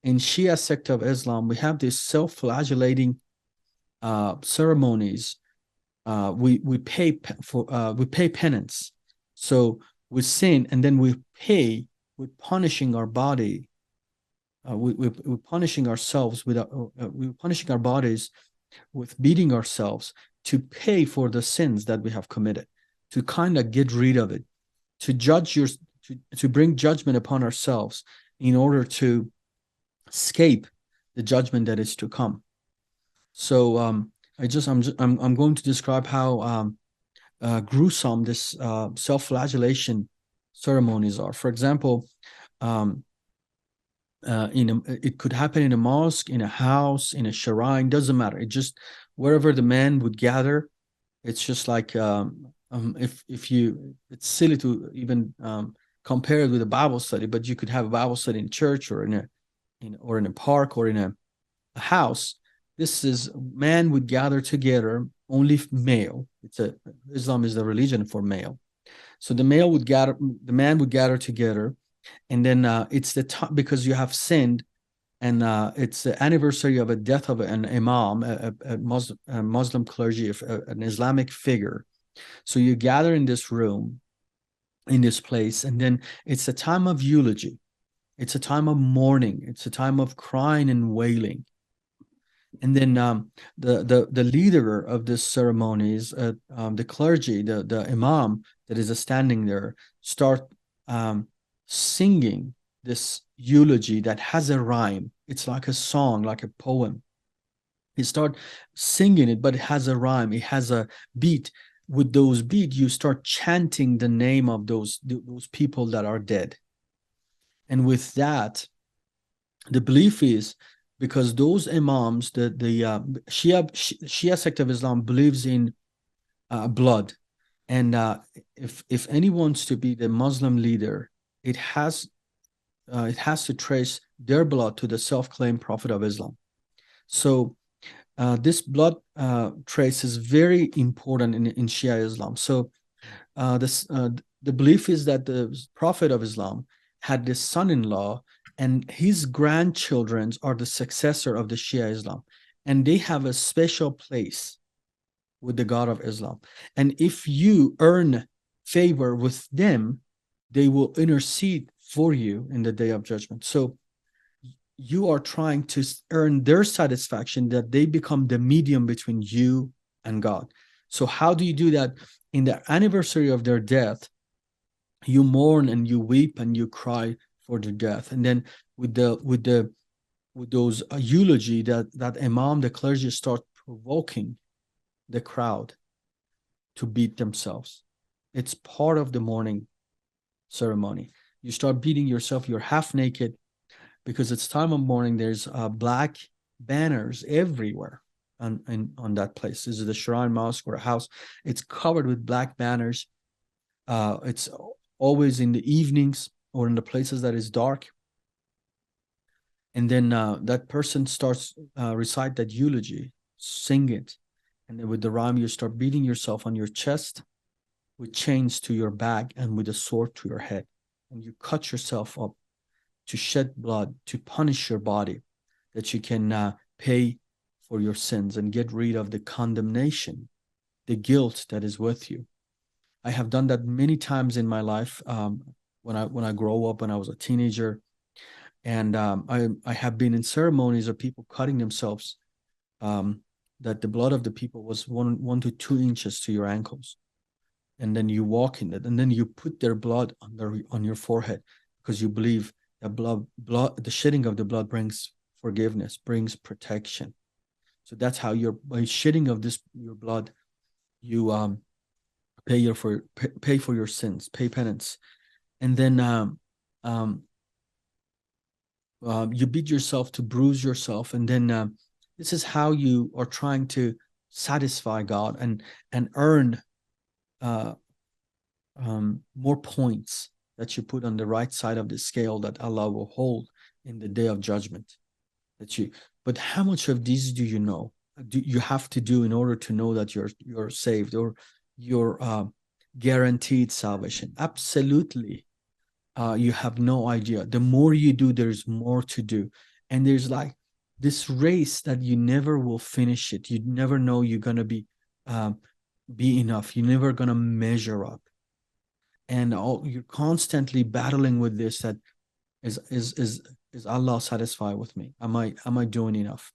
in Shia sect of Islam, we have these self-flagellating ceremonies. We pay penance. So we sin, and then we pay with punishing our body. We're punishing ourselves with we're punishing our bodies with beating ourselves to pay for the sins that we have committed, to kind of get rid of it, to judge your to bring judgment upon ourselves in order to escape the judgment that is to come. So I'm going to describe how gruesome this self-flagellation ceremonies are. For example, um, it could happen in a mosque, in a house, in a shrine, doesn't matter. It just wherever the man would gather. It's just like if you, it's silly to even compare it with a Bible study, but you could have a Bible study in church or in a park or in a house. This is man would gather together, only male. Islam is the religion for male. So the man would gather together, and then it's the time because you have sinned, and it's the anniversary of a death of an imam, a Muslim clergy, an Islamic figure. So you gather in this room, in this place, and then it's a time of eulogy. It's a time of mourning. It's a time of crying and wailing. And then the leader of this ceremonies, the clergy, the imam that is standing there, start singing this eulogy that has a rhyme. It's like a song, like a poem. He start singing it, but it has a rhyme. It has a beat. With those beat, you start chanting the name of those people that are dead. And with that, the belief is because those imams, the Shia sect of Islam believes in blood, and if any wants to be the Muslim leader, it has it has to trace their blood to the self-claimed Prophet of Islam. So this blood trace is very important in Shia Islam. So this the belief is that the Prophet of Islam had this son-in-law, and his grandchildren are the successor of the Shia Islam, and they have a special place with the God of Islam. And if you earn favor with them, they will intercede for you in the day of judgment. So you are trying to earn their satisfaction, that they become the medium between you and God. So how do you do that? In the anniversary of their death, you mourn and you weep and you cry for their death. And then with those eulogy, that imam, the clergy, start provoking the crowd to beat themselves. It's part of the mourning ceremony. You start beating yourself. You're half naked because it's time of mourning. There's black banners everywhere on that place. This is the shrine, mosque, or a house. It's covered with black banners. It's always in the evenings or in the places that is dark. And then that person starts recite that eulogy, sing it, and then with the rhyme you start beating yourself on your chest with chains to your back and with a sword to your head, and you cut yourself up to shed blood, to punish your body, that you can pay for your sins and get rid of the condemnation, the guilt that is with you. I have done that many times in my life when I grow up, when I was a teenager, and I have been in ceremonies of people cutting themselves, that the blood of the people was 1 to 2 inches to your ankles, and then you walk in it, and then you put their blood on your forehead because you believe that the shedding of the blood brings forgiveness, brings protection. So that's how by shedding of your blood, you pay for your sins, pay penance, and then you beat yourself to bruise yourself, and then this is how you are trying to satisfy God and earn uh, more points that you put on the right side of the scale that Allah will hold in the day of judgment. But how much of these do you know? Do you have to do in order to know that you're saved, or you're guaranteed salvation? Absolutely, you have no idea. The more you do, there's more to do. And there's like this race that you never will finish it. You never know you're gonna um, be enough. You're never gonna measure up, and you're constantly battling with this. That is Allah satisfied with me? Am I doing enough?